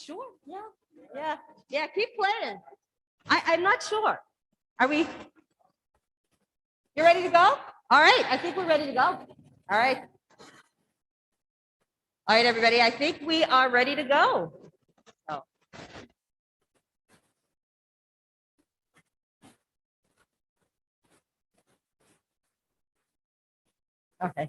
Sure, yeah, keep playing. I'm not sure. Are we? You ready to go? All right, I think we're ready to go. All right. All right, everybody, I think we are ready to go. Oh. Okay.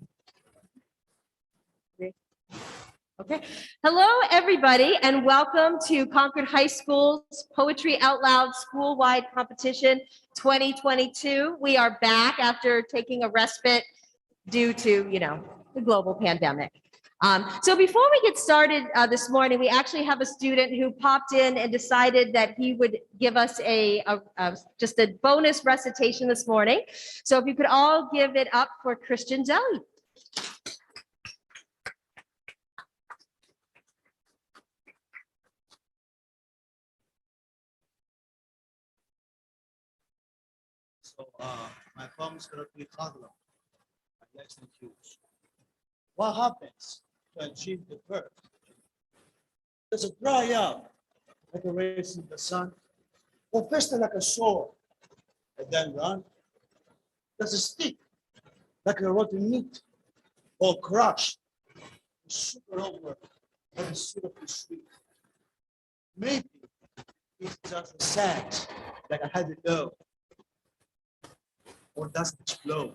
Okay. Hello, everybody, and welcome to Concord High School's Poetry Out Loud School-Wide Competition 2022. We are back after taking a respite due to, the global pandemic. So before we get started this morning, we actually have a student who popped in and decided that he would give us just a bonus recitation this morning. So if you could all give it up for Christian Deli. So my poem is going to be titled Lesson Cues. What happens to achieve the birth? Does it dry up like a rays in the sun, or fester like a sword and then run? Does it stick like a rotten meat, or crush the sugar over and the syrup is sweet? Maybe it's just a sand like I had to know, or does it explode?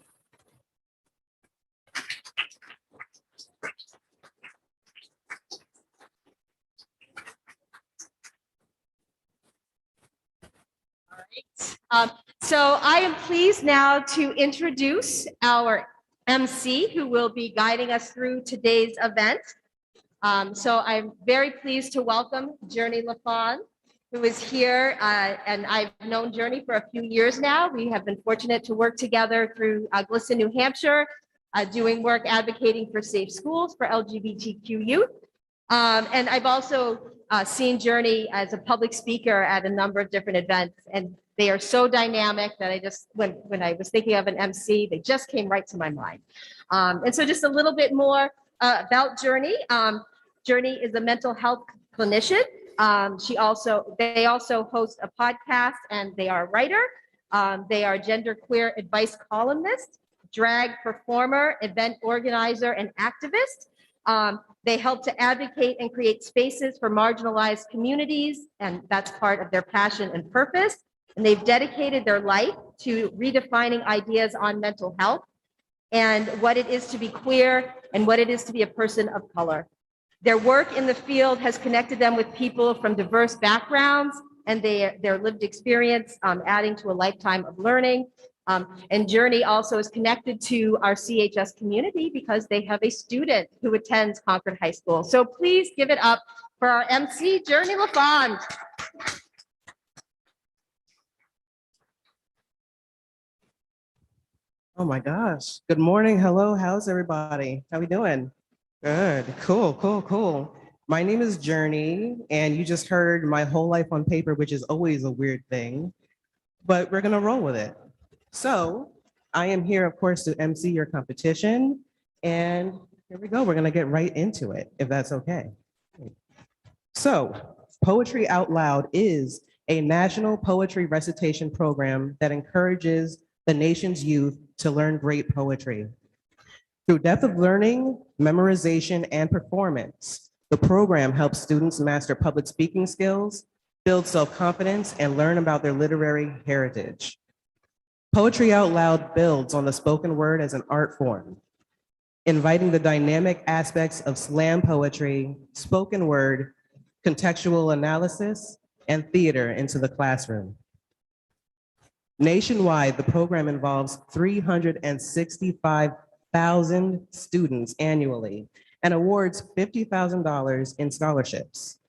So I am pleased now to introduce our MC who will be guiding us through today's event. So I'm very pleased to welcome Journey LaFawn, who is here, and I've known Journey for a few years now. We have been fortunate to work together through GLSEN, New Hampshire, doing work advocating for safe schools for LGBTQ youth. And I've also seen Journey as a public speaker at a number of different events, and they are so dynamic that I just, when I was thinking of an MC, they just came right to my mind. And so just a little bit more about Journey. Journey is a mental health clinician. They also host a podcast, and they are a writer. They are genderqueer advice columnist, drag performer, event organizer, and activist. They help to advocate and create spaces for marginalized communities, and that's part of their passion and purpose. And they've dedicated their life to redefining ideas on mental health and what it is to be queer and what it is to be a person of color. Their work in the field has connected them with people from diverse backgrounds and their lived experience, adding to a lifetime of learning. And Journey also is connected to our CHS community because they have a student who attends Concord High School. So please give it up for our MC, Journey LaFawn. Oh my gosh. Good morning. Hello. How's everybody? How we doing? Good. Cool. My name is Journey, and you just heard my whole life on paper, which is always a weird thing, but we're going to roll with it. So I am here, of course, to MC your competition, and here we go. We're going to get right into it, if that's okay. So Poetry Out Loud is a national poetry recitation program that encourages the nation's youth to learn great poetry. Through depth of learning, memorization, and performance, the program helps students master public speaking skills, build self-confidence, and learn about their literary heritage. Poetry Out Loud builds on the spoken word as an art form, inviting the dynamic aspects of slam poetry, spoken word, contextual analysis, and theater into the classroom. Nationwide, the program involves 365,000 students annually and awards $50,000 in scholarships.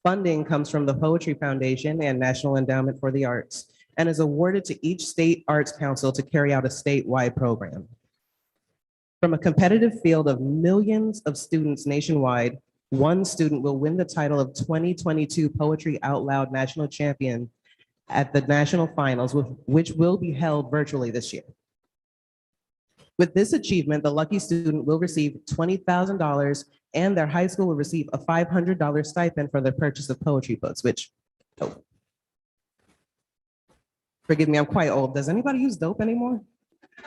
Funding comes from the Poetry Foundation and National Endowment for the Arts and is awarded to each state arts council to carry out a statewide program. From a competitive field of millions of students nationwide, one student will win the title of 2022 Poetry Out Loud National Champion at the national finals, which will be held virtually this year. With this achievement, the lucky student will receive $20,000 and their high school will receive a $500 stipend for the purchase of poetry books, which, dope. Forgive me, I'm quite old. Does anybody use dope anymore?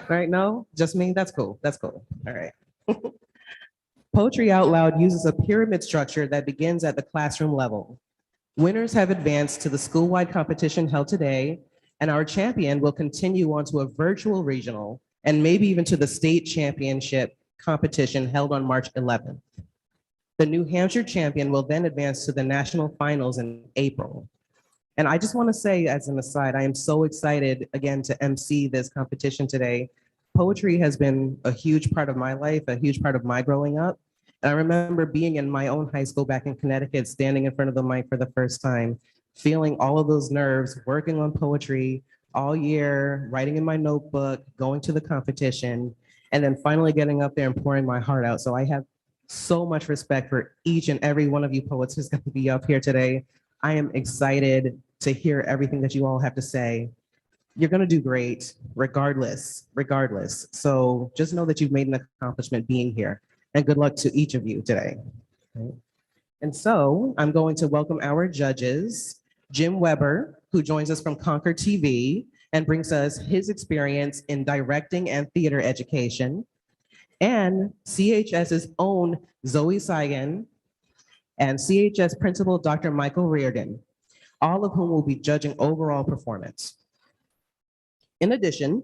Right? No? Just me? That's cool. That's cool. All right. Poetry Out Loud uses a pyramid structure that begins at the classroom level. Winners have advanced to the school-wide competition held today, and our champion will continue on to a virtual regional and maybe even to the state championship competition held on March 11th. The New Hampshire champion will then advance to the national finals in April. And I just want to say, as an aside, I am so excited again to MC this competition today. Poetry has been a huge part of my life, a huge part of my growing up. And I remember being in my own high school back in Connecticut, standing in front of the mic for the first time, feeling all of those nerves, working on poetry all year, writing in my notebook, going to the competition, and then finally getting up there and pouring my heart out. So I have so much respect for each and every one of you poets who's going to be up here today. I am excited to hear everything that you all have to say. You're going to do great regardless. So just know that you've made an accomplishment being here, and good luck to each of you today. And so I'm going to welcome our judges, Jim Weber, who joins us from Concord TV and brings us his experience in directing and theater education, and CHS's own Zoe Saigen and CHS principal Dr. Michael Reardon, all of whom will be judging overall performance. In addition,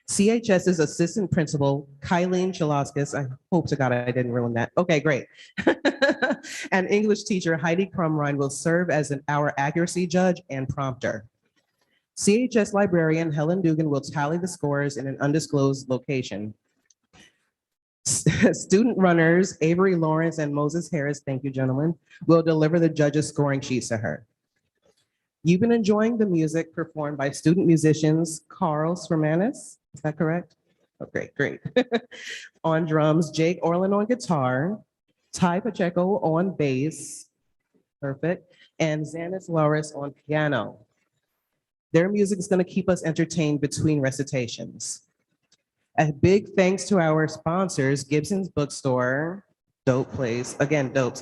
CHS's assistant principal, Kylene Chalaskis, I hope to God I didn't ruin that. Okay, great. And English teacher Heidi Crumrine will serve as our accuracy judge and prompter. CHS librarian Helen Dugan will tally the scores in an undisclosed location. Student runners Avery Lawrence and Moses Harris, thank you gentlemen, will deliver the judges' scoring sheets to her. You've been enjoying the music performed by student musicians Carl Swermanis, is that correct? Oh, great. On drums, Jake Orland on guitar, Ty Pacheco on bass, perfect, and Xanis Lauris on piano. Their music is going to keep us entertained between recitations. A big thanks to our sponsors, Gibson's Bookstore, dope place, again, dope.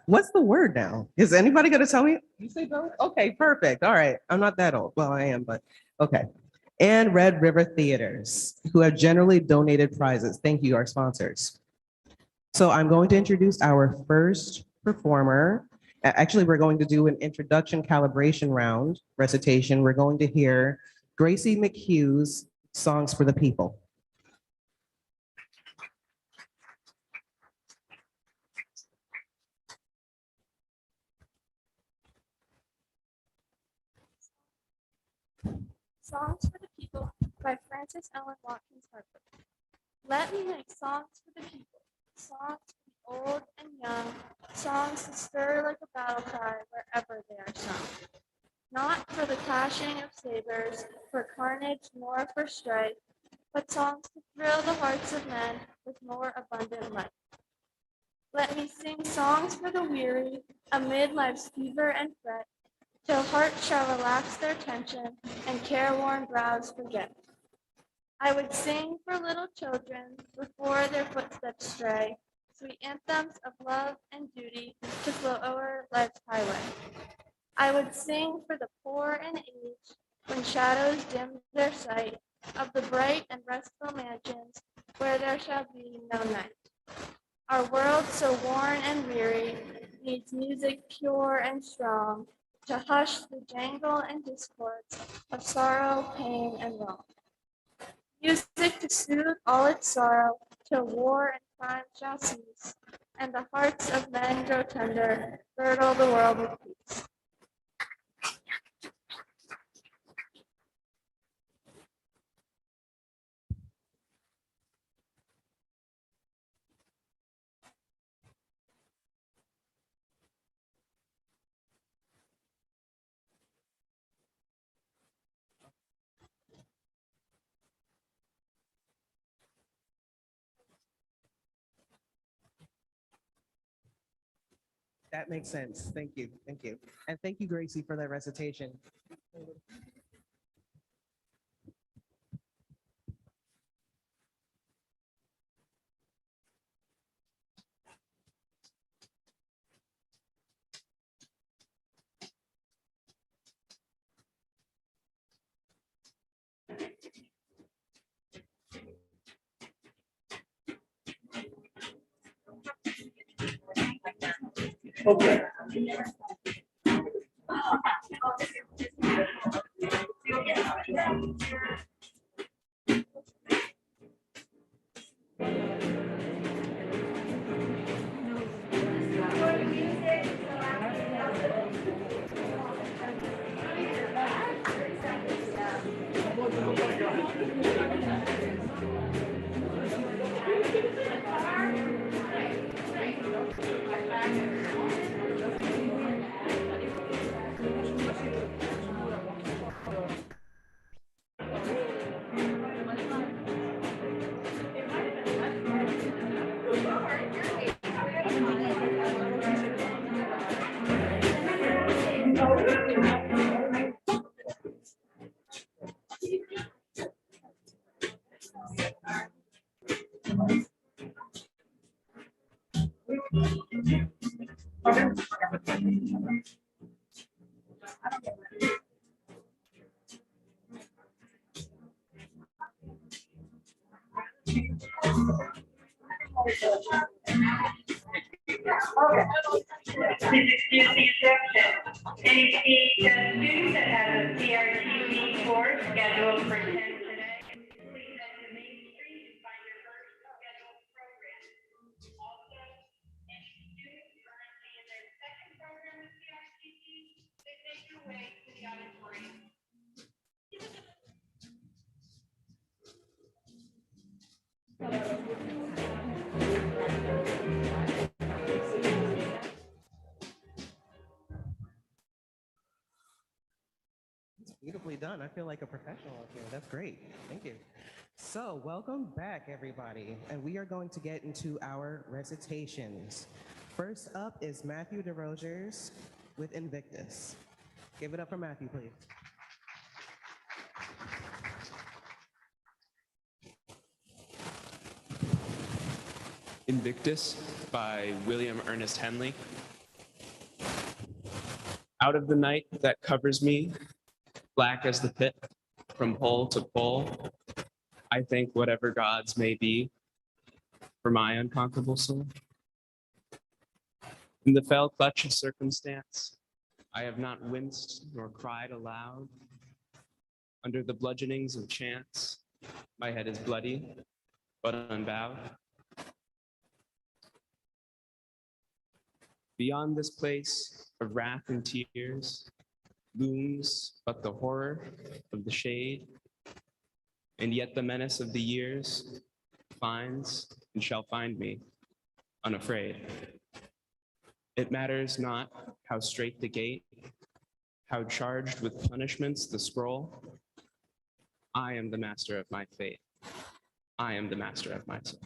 What's the word now? Is anybody gonna tell me? You say dope? Okay, perfect. All right, I'm not that old. Well, I am, but okay. And Red River Theaters, who have generally donated prizes. Thank you, our sponsors. So I'm going to introduce our first performer. Actually, we're going to do an introduction calibration round recitation. We're going to hear Gracie McHugh's Songs for the People. Songs for the People by Frances Ellen Watkins Harper. Let me make songs for the people, songs for the old and young, songs that stir like a battle cry wherever they are sung. Not for the clashing of sabers, for carnage nor for strife, but songs to thrill the hearts of men with more abundant life. Let me sing songs for the weary amid life's fever and fret, till hearts shall relax their tension and careworn brows forget. I would sing for little children before their footsteps stray, sweet anthems of love and duty to flow o'er life's highway. I would sing for the poor and aged when shadows dim their sight of the bright and restful mansions where there shall be no night. Our world so worn and weary needs music pure and strong to hush the jangle and discords of sorrow, pain, and wrong. Music to soothe all its sorrow till war and crime shall cease, and the hearts of men grow tender, girdle the world with peace. That makes sense. Thank you. Thank you. And thank you, Gracie, for that recitation. Okay. Please excuse the interruption. Any student that has a CRTV course scheduled for 10 today, please head to Main Street and find your first scheduled program. Also, any students currently in their second program with CRTV, please make your way to the auditorium. It's beautifully done. I feel like a professional up here. That's great. Thank you. So welcome back, everybody. And we are going to get into our recitations. First up is Matthew DeRogers with Invictus. Give it up for Matthew, please. Invictus by William Ernest Henley. Out of the night that covers me, black as the pit, from pole to pole, I thank whatever gods may be for my unconquerable soul. In the fell clutch of circumstance, I have not winced nor cried aloud. Under the bludgeonings of chance, my head is bloody, but unbowed. Beyond this place of wrath and tears looms but the horror of the shade, and yet the menace of the years finds and shall find me unafraid. It matters not how straight the gate, how charged with punishments the scroll. I am the master of my fate. I am the master of my soul.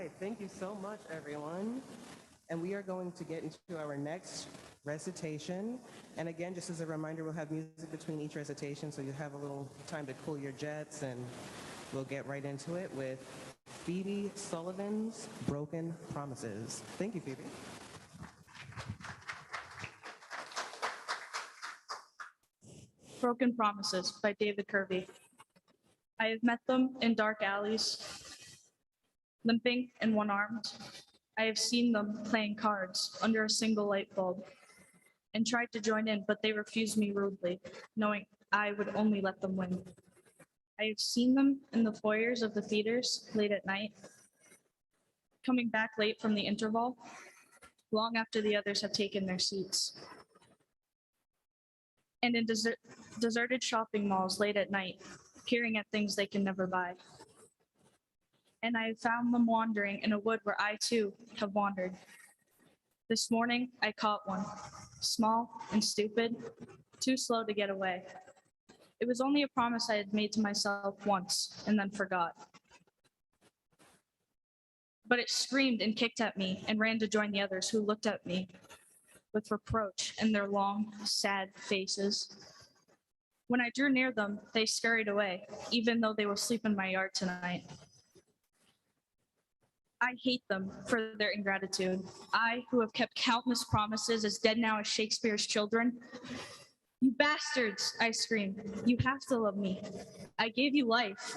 right, thank you so much, everyone. And we are going to get into our next recitation. And again, just as a reminder, we'll have music between each recitation, so you have a little time to cool your jets, and we'll get right into it with Phoebe Sullivan's Broken Promises. Thank you, Phoebe. Broken Promises by David Kirby. I have met them in dark alleys, limping and one-armed. I have seen them playing cards under a single light bulb and tried to join in, but they refused me rudely, knowing I would only let them win. I have seen them in the foyers of the theaters late at night, coming back late from the interval, long after the others have taken their seats. And in deserted shopping malls late at night, peering at things they can never buy. And I have found them wandering in a wood where I too have wandered. This morning, I caught one, small and stupid, too slow to get away. It was only a promise I had made to myself once and then forgot. But it screamed and kicked at me and ran to join the others who looked at me with reproach in their long, sad faces. When I drew near them, they scurried away, even though they will sleep in my yard tonight. I hate them for their ingratitude. I, who have kept countless promises as dead now as Shakespeare's children. You bastards, I screamed. You have to love me. I gave you life.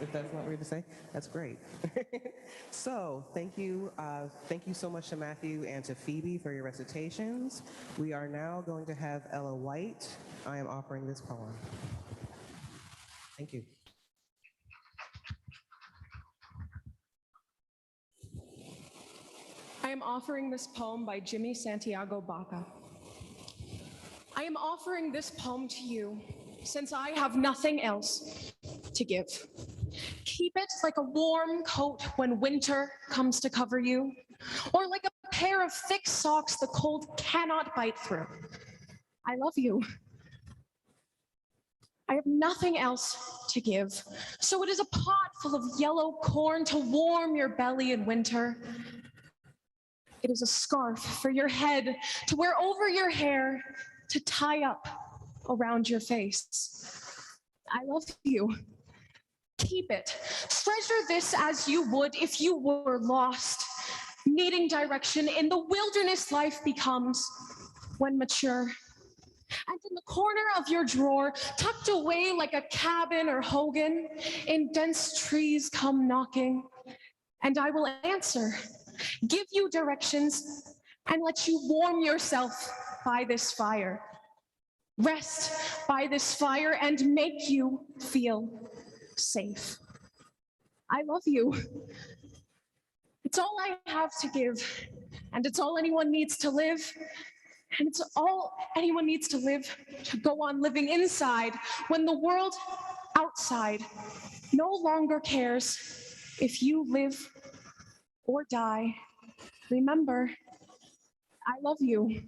If that's not weird to say, that's great. So thank you so much to Matthew and to Phoebe for your recitations. We are now going to have Ella White. I am offering this poem. Thank you. I am offering this poem by Jimmy Santiago Baca. I am offering this poem to you since I have nothing else to give. Keep it like a warm coat when winter comes to cover you, or like a pair of thick socks the cold cannot bite through. I love you. I have nothing else to give, so it is a pot full of yellow corn to warm your belly in winter. It is a scarf for your head to wear over your hair, to tie up around your face. I love you. Keep it. Treasure this as you would if you were lost, needing direction in the wilderness life becomes when mature. And in the corner of your drawer, tucked away like a cabin or hogan, in dense trees come knocking, and I will answer, give you directions, and let you warm yourself by this fire. rest by this fire and make you feel safe. I love you. It's all I have to give, and it's all anyone needs to live. And it's all anyone needs to live to go on living inside when the world outside no longer cares if you live or die. Remember, I love you.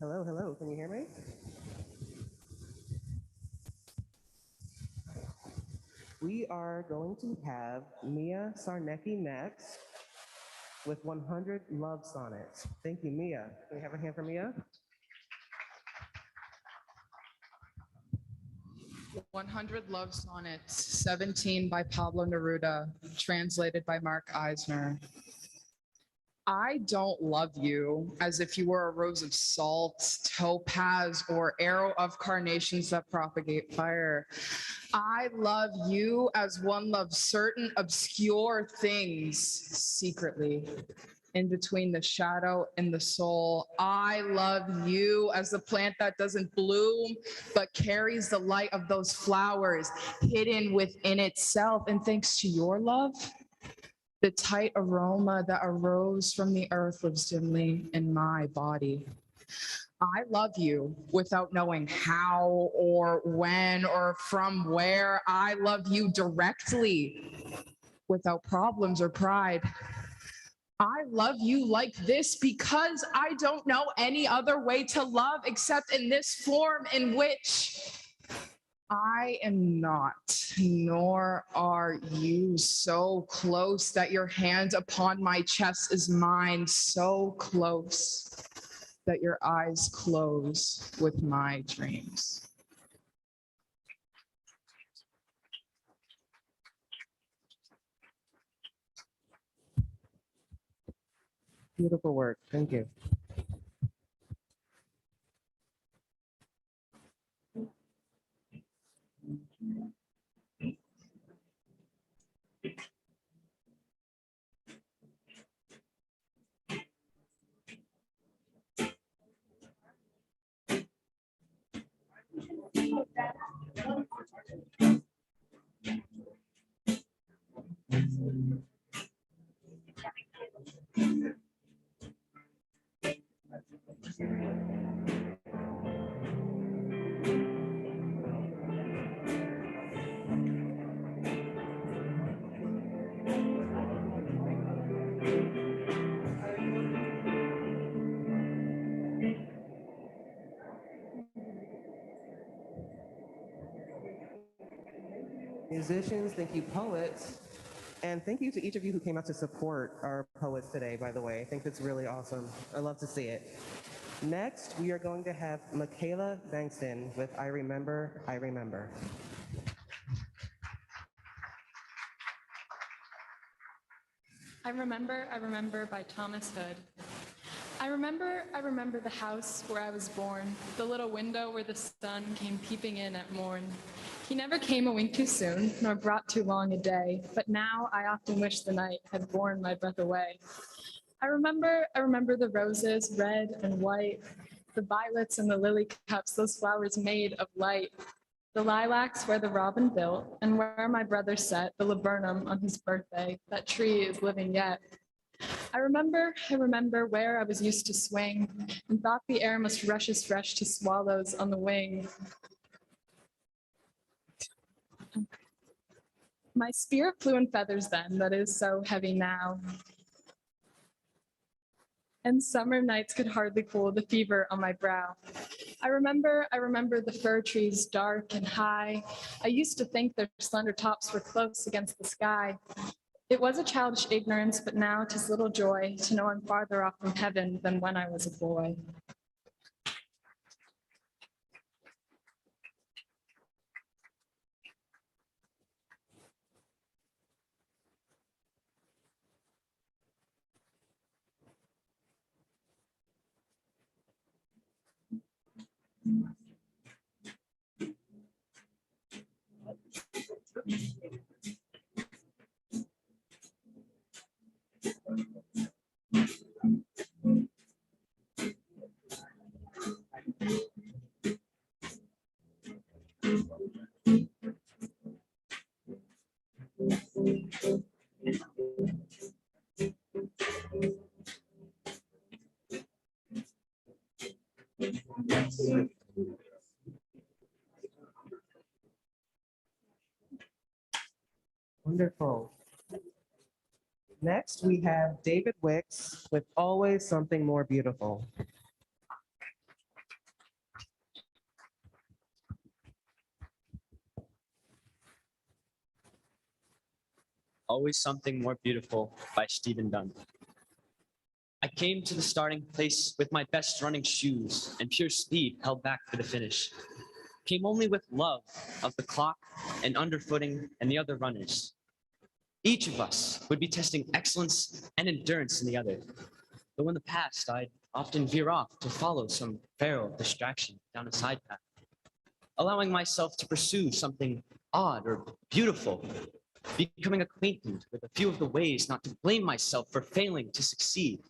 Hello, hello, can you hear me? We are going to have Mia Sarnecki next with 100 Love Sonnets. Thank you, Mia. Can we have a hand for Mia? 100 Love Sonnets, 17 by Pablo Neruda, translated by Mark Eisner. I don't love you as if you were a rose of salt, topaz, or arrow of carnations that propagate fire. I love you as one loves certain obscure things secretly. In between the shadow and the soul. I love you as the plant that doesn't bloom, but carries the light of those flowers hidden within itself. And thanks to your love, the tight aroma that arose from the earth lives dimly in my body. I love you without knowing how or when or from where. I love you directly without problems or pride. I love you like this because I don't know any other way to love except in this form in which I am not, nor are you, so close that your hand upon my chest is mine, so close that your eyes close with my dreams. Beautiful work, thank you. Musicians, thank you, poets. And thank you to each of you who came out to support our poets today, by the way. I think that's really awesome. I love to see it. Next, we are going to have Michaela Bankston with I Remember, I Remember. I Remember by Thomas Hood. I remember the house where I was born, the little window where the sun came peeping in at morn. He never came a wink too soon, nor brought too long a day, but now I often wish the night had borne my breath away. I remember the roses, red and white, the violets and the lily cups, those flowers made of light, the lilacs where the robin built, and where my brother set the laburnum on his birthday. That tree is living yet. I remember where I was used to swing and thought the air must rush as fresh to swallows on the wing. My spirit flew in feathers then, that is so heavy now. And summer nights could hardly cool the fever on my brow. I remember the fir trees dark and high. I used to think their slender tops were close against the sky. It was a childish ignorance, but now 'tis little joy to know I'm farther off from heaven than when I was a boy. Wonderful. Next, we have David Wicks with Always Something More Beautiful. Always Something More Beautiful by Stephen Dunn. I came to the starting place with my best running shoes and pure speed held back for the finish. Came only with love of the clock and underfooting and the other runners. Each of us would be testing excellence and endurance in the other. Though in the past, I'd often veer off to follow some feral distraction down a side path, allowing myself to pursue something odd or beautiful, becoming acquainted with a few of the ways not to blame myself for failing to succeed.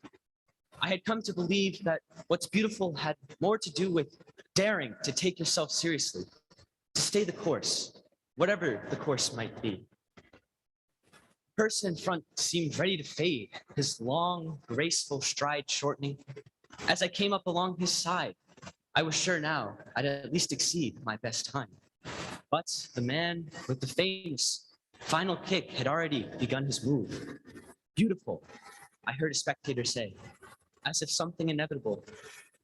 I had come to believe that what's beautiful had more to do with daring to take yourself seriously, to stay the course, whatever the course might be. The person in front seemed ready to fade, his long, graceful stride shortening. As I came up along his side, I was sure now I'd at least exceed my best time. But the man with the famous final kick had already begun his move. Beautiful, I heard a spectator say, as if something inevitable,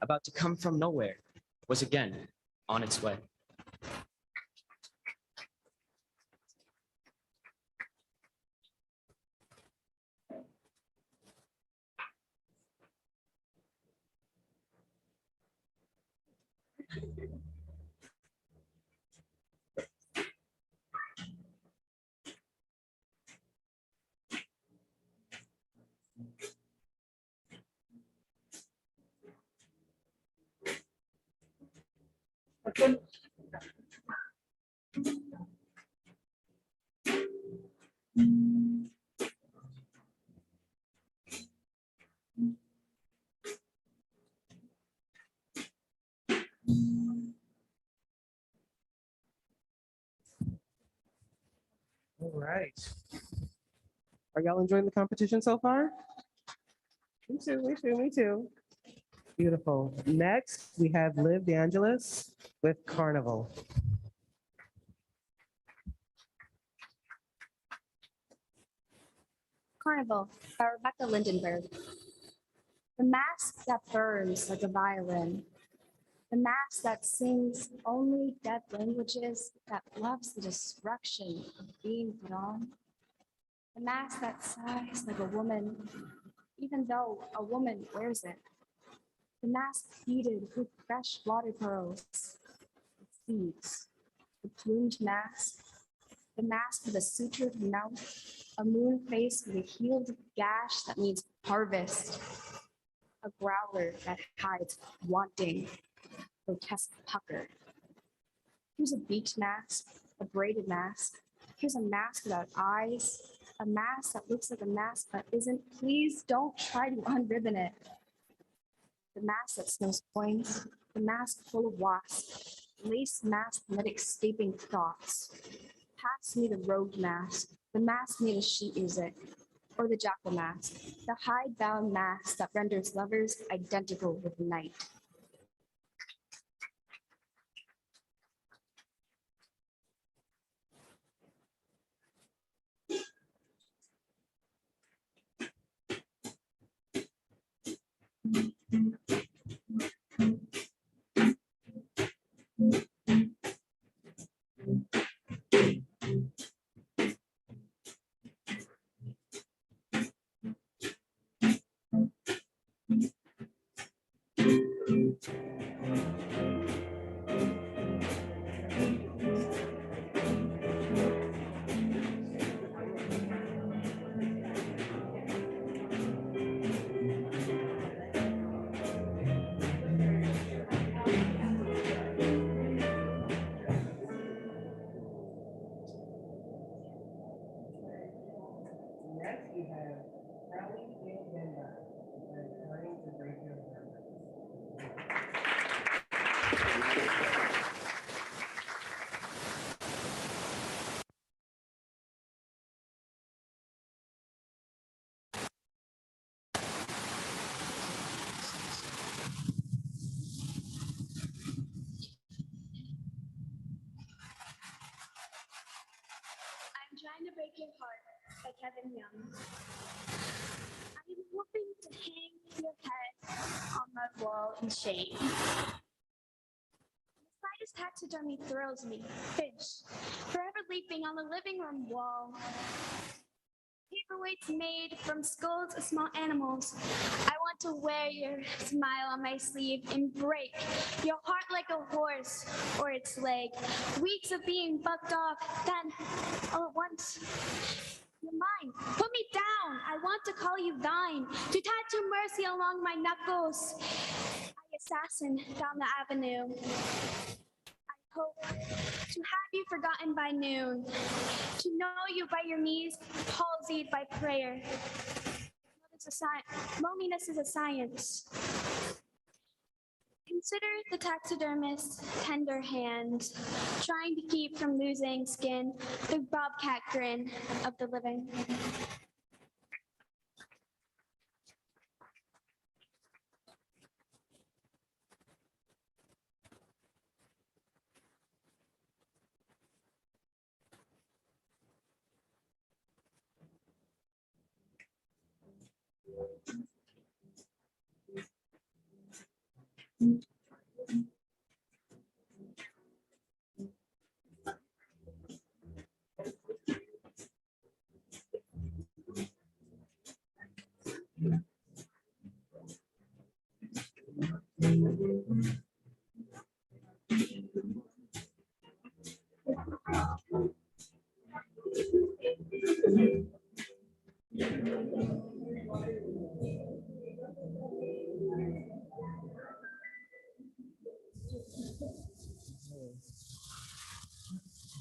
about to come from nowhere, was again on its way. All right. Are y'all enjoying the competition so far? Me too, me too, me too. Beautiful. Next, we have Liv DeAngelis with Carnival. Carnival by Rebecca Lindenberg. The mask that burns like a violin. The mask that sings only dead languages, that loves the destruction of being put on. The mask that sighs like a woman, even though a woman wears it. The mask beaded with fresh water pearls, seeds. The plumed mask, the mask with a sutured mouth, a moon face with a healed gash that means harvest, a growler that hides wanting, grotesque pucker. Here's a beaked mask, a braided mask. Here's a mask without eyes, a mask that looks like a mask but isn't. Please don't try to unribbon it. The mask that smells coins, the mask full of wasps, lace mask that escaping thoughts. Pass me the rogue mask, the mask made of sheet music, or the jackal mask, the hide-bound mask that renders lovers identical with night. Next, we have Crowley and Denver, learning to break your I'm Trying to Break Your Heart by Kevin Young. I'm hoping to hang your head on my wall in shame. The slightest taxidermy thrills me. Fish, forever leaping on the living room wall. Paperweights made from skulls of small animals. I want to wear your smile on my sleeve and break your heart like a horse or its leg. Weeks of being bucked off, then all at once, you're mine. Put me down. I want to call you thine. To tattoo mercy along my knuckles. I assassin down the avenue. Hope to have you forgotten by noon, to know you by your knees, palsied by prayer. Loneliness is a science. Consider the taxidermist's tender hand, trying to keep from losing skin, the bobcat grin of the living.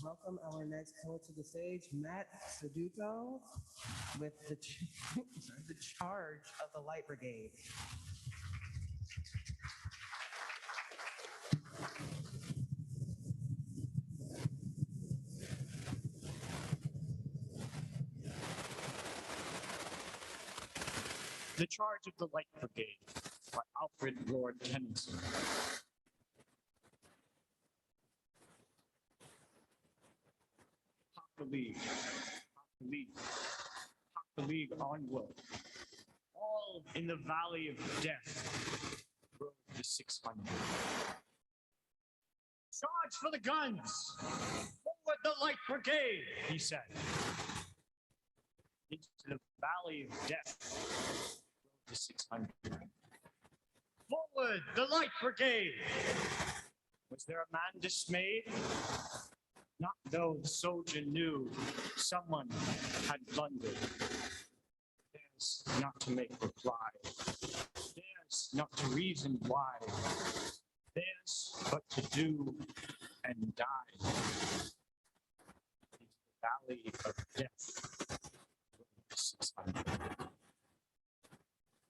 Welcome our next poet to the stage, Matt Seduco, with the charge of the Light Brigade. The Charge of the Light Brigade by Alfred Lord Tennyson. Half the league, half the league, half the league onward. All in the valley of death rode the 600. Charge for the guns! Forward the Light Brigade, he said. into the valley of death. Road to 600. Forward, the light brigade! Was there a man dismayed? Not though the soldier knew someone had blundered. Theirs not to make reply. Theirs not to reason why. Theirs but to do and die. Into the valley of death. 600.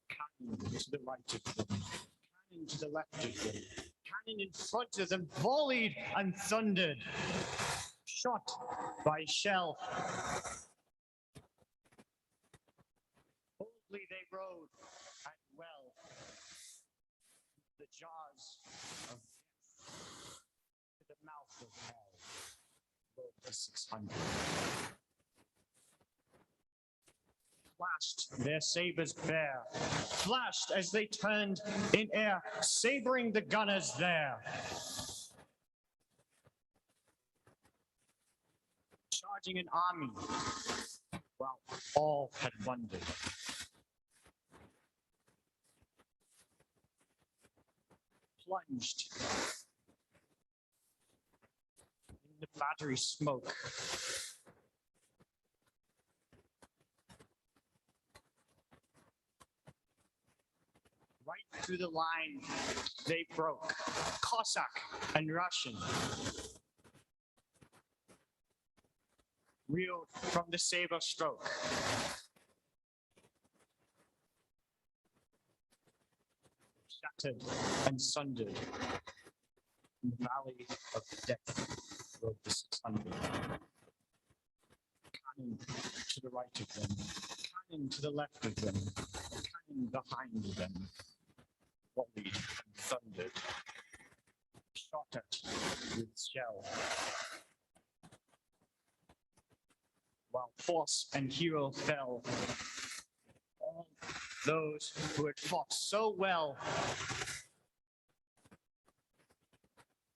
Cannon to the right of them. Cannon to the left of them. Cannon in front of them volleyed and thundered. Shot by shell. Boldly they rode and well. The jaws of death to the mouth of hell. Rode the 600. Flashed their sabers bare, flashed as they turned in air, sabering the gunners there. Charging an army, while all had wondered. Plunged in the battery smoke. Right through the line they broke, Cossack and Russian. Reeled from the saber stroke. Shattered and sundered. In the valley of death rode the 600. Cannon to the right of them, cannon to the left of them, cannon behind them. Volleyed and thundered. Shot at with shell. While force and hero fell, all those who had fought so well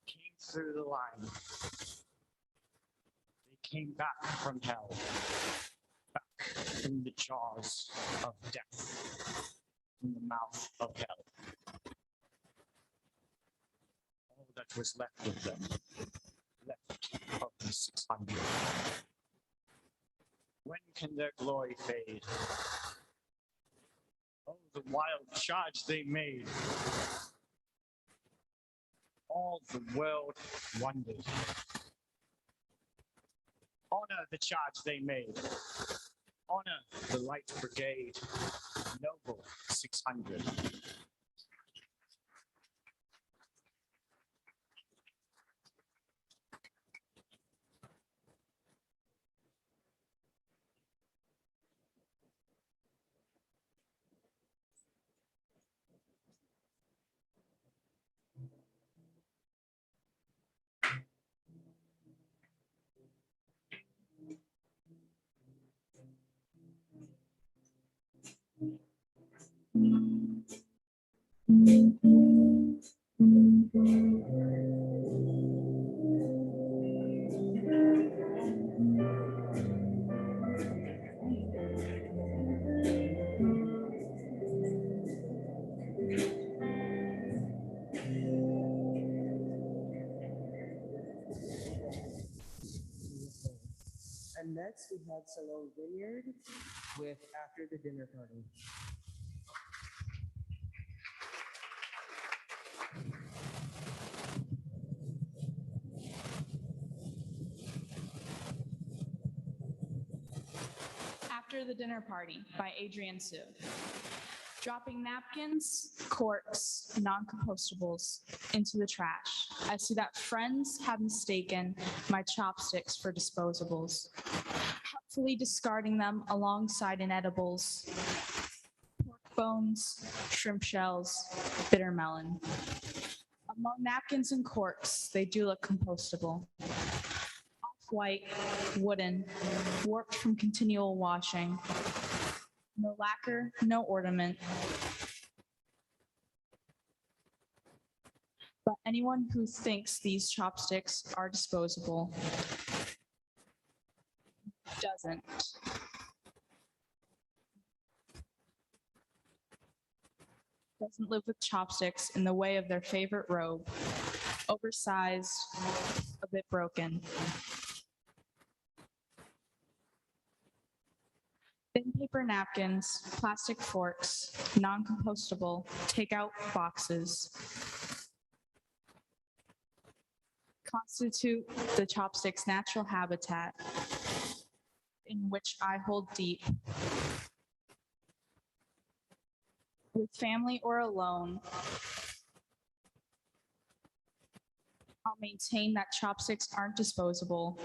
came through the line. They came back from hell, back from the jaws of death, from the mouth of hell. All that was left of them, left of the 600. When can their glory fade? Oh, the wild charge they made. All the world wondered. Honor the charge they made. Honor the light brigade. Noble 600. And next we have Salone Vineyard with After the Dinner Party. After the Dinner Party by Adrienne Sue. Dropping napkins, corks, non-compostables into the trash. I see that friends have mistaken my chopsticks for disposables, helpfully discarding them alongside inedibles, pork bones, shrimp shells, bitter melon. Among napkins and corks, they do look compostable. Off-white, wooden, warped from continual washing. No lacquer, no ornament. But anyone who thinks these chopsticks are disposable doesn't. doesn't live with chopsticks in the way of their favorite robe, oversized, a bit broken. Thin paper napkins, plastic forks, non-compostable, takeout boxes constitute the chopstick's natural habitat in which I hold deep. With family or alone, I'll maintain that chopsticks aren't disposable.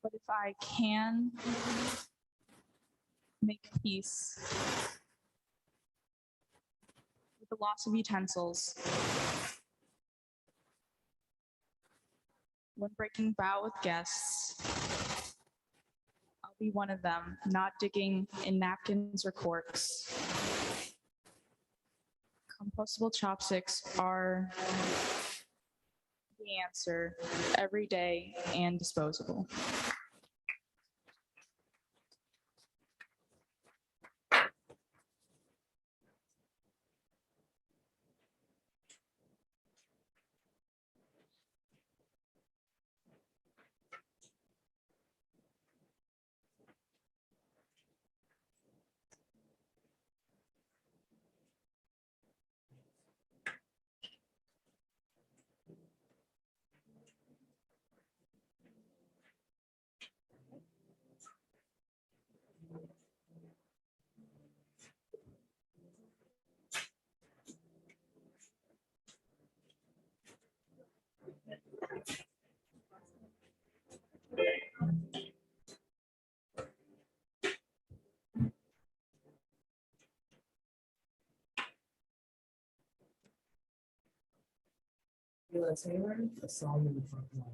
But if I can make peace with the loss of utensils, when breaking vow with guests, I'll be one of them, not digging in napkins or corks. Compostable chopsticks are the answer, every day and disposable. Taylor, a song in the front line.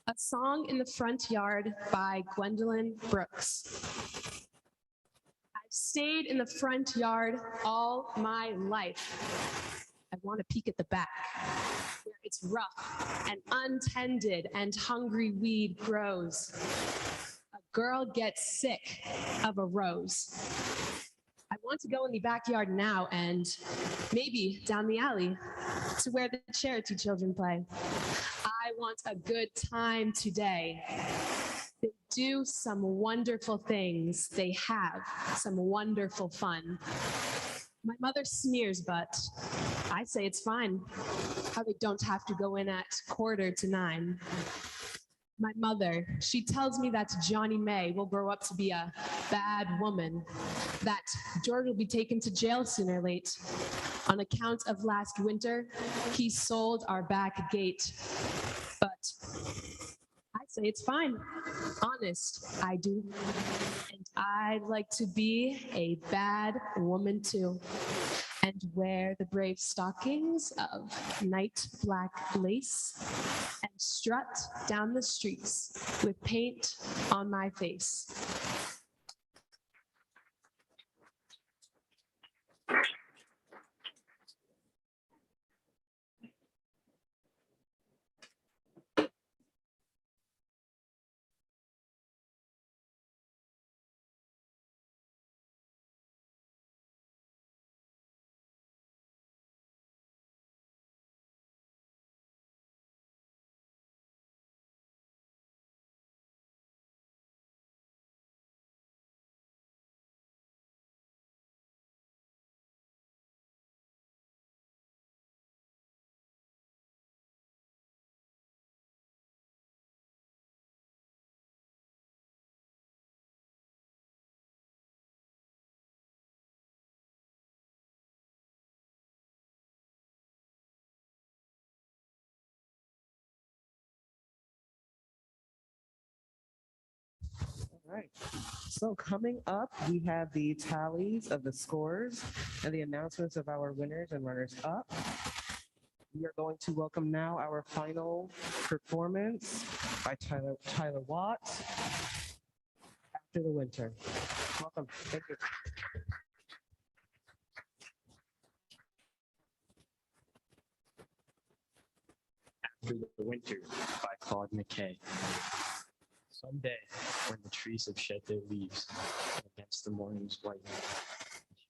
A Song in the Front Yard by Gwendolyn Brooks. I've stayed in the front yard all my life. I want to peek at the back, where it's rough and untended and hungry weed grows. A girl gets sick of a rose. I want to go in the backyard now and maybe down the alley to where the charity children play. I want a good time today. They do some wonderful things. They have some wonderful fun. My mother sneers, but I say it's fine. How they don't have to go in at 8:45. My mother, she tells me that Johnny May will grow up to be a bad woman, that George will be taken to jail sooner or late. On account of last winter, he sold our back gate. But I say it's fine. Honest, I do. And I'd like to be a bad woman too, and wear the brave stockings of night black lace and strut down the streets with paint on my face. All right. So coming up, we have the tallies of the scores and the announcements of our winners and runners up. We are going to welcome now our final performance by Tyler Watts, After the Winter. Welcome. welcome. Thank you. After the Winter by Claude McKay. Someday, when the trees have shed their leaves against the morning's white,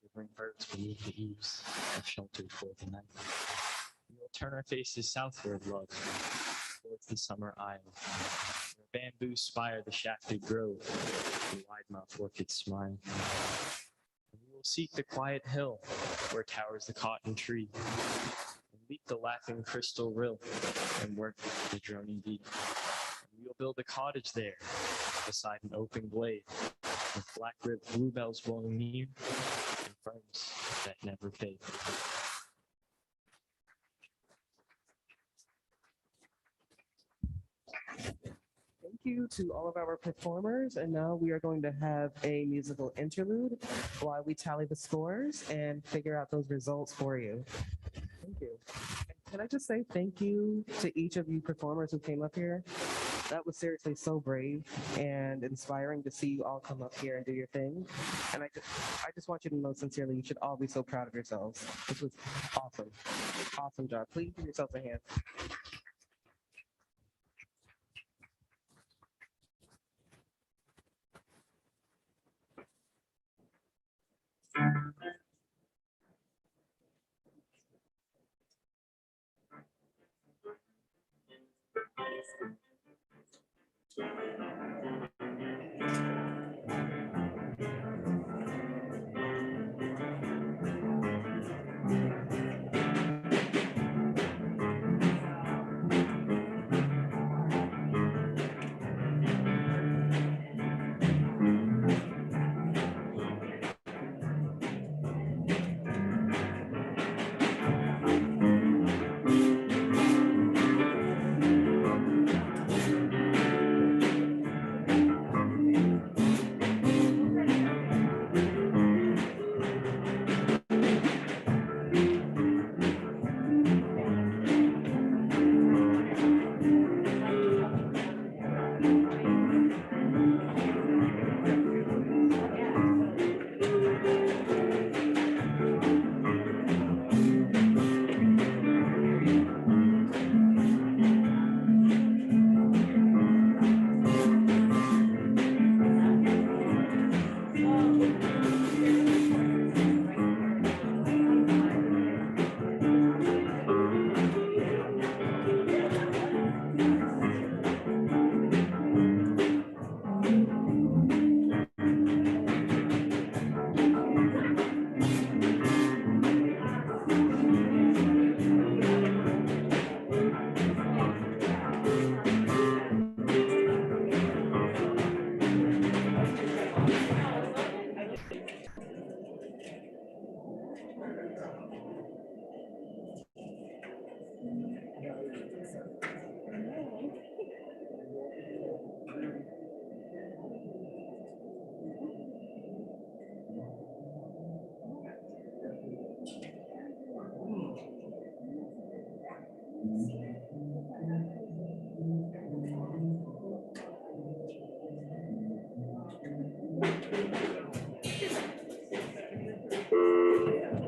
shivering birds beneath the eaves have sheltered for the night, we will turn our faces southward, love, towards the summer isle, where bamboo spire the shafted grove, and wide-mouthed orchids smile. And we will seek the quiet hill where towers the cotton tree, leap the laughing crystal rill and work the droning beat. And we'll build a cottage there beside an open glade with black-ribbed bluebells blowing near and ferns that never fade. Thank you to all of our performers. And now we are going to have a musical interlude while we tally the scores and figure out those results for you. Thank you. And can I just say thank you to each of you performers who came up here? That was seriously so brave and inspiring to see you all come up here and do your thing. And I just want you to know sincerely, you should all be so proud of yourselves. This was awesome. Awesome job. Please give yourselves a hand.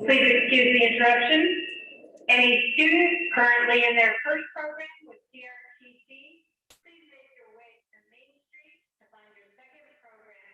Please excuse the interruption. Any students currently in their first program with CRTC, please make your way to Main Street to find your second program.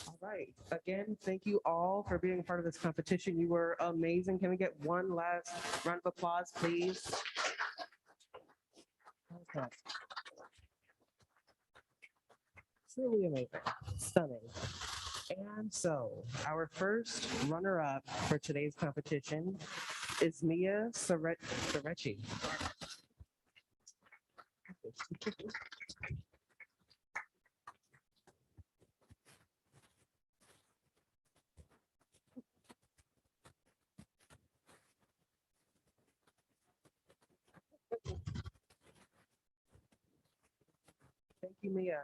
All right. Again, thank you all for being part of this competition. You were amazing. Can we get one last round of applause, please? Okay. Truly amazing. Stunning. And so, our first runner-up for today's competition is Mia Sorechi. Thank you, Mia.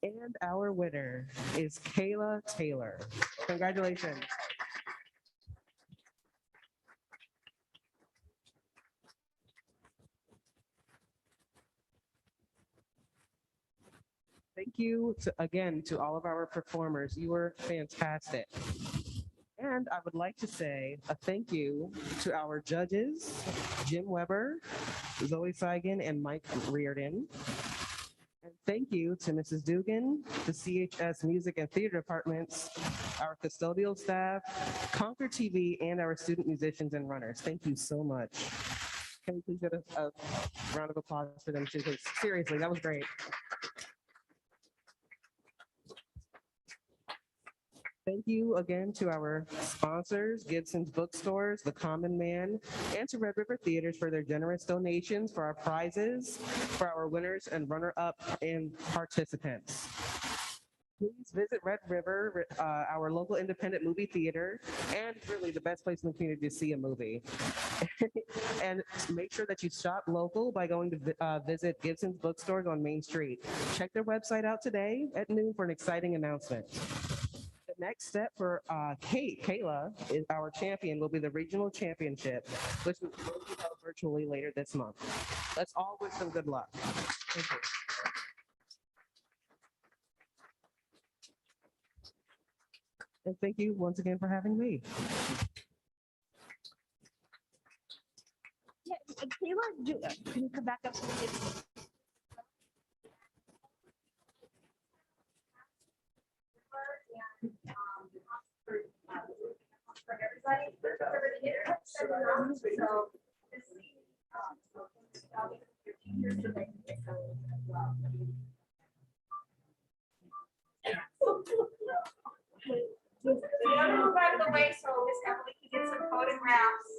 And our winner is Kayla Taylor. Congratulations. Thank you again to all of our performers. You were fantastic. And I would like to say a thank you to our judges, Jim Weber, Zoe Seigan, and Mike Reardon. And thank you to Mrs. Dugan, the CHS Music and Theater Departments, our custodial staff, Concord TV, and our student musicians and runners. Thank you so much. Can we please get a round of applause for them too? 'Cause seriously, that was great. Thank you again to our sponsors, Gibson's Bookstores, The Common Man, and to Red River Theaters for their generous donations for our prizes, for our winners and runner-up and participants. Please visit Red River, our local independent movie theater, and really the best place in the community to see a movie. And make sure that you shop local by going to visit Gibson's Bookstores on Main Street. Check their website out today at noon for an exciting announcement. The next step for Kayla, is our champion, will be the regional championship, which will be held virtually later this month. Let's all wish them good luck. Thank you. And thank you once again for having me. Yeah, Kayla, can you come back up to the kids? For everybody, for the hitters, so this we gotta move out of the way so Miss Emily can get some photographs.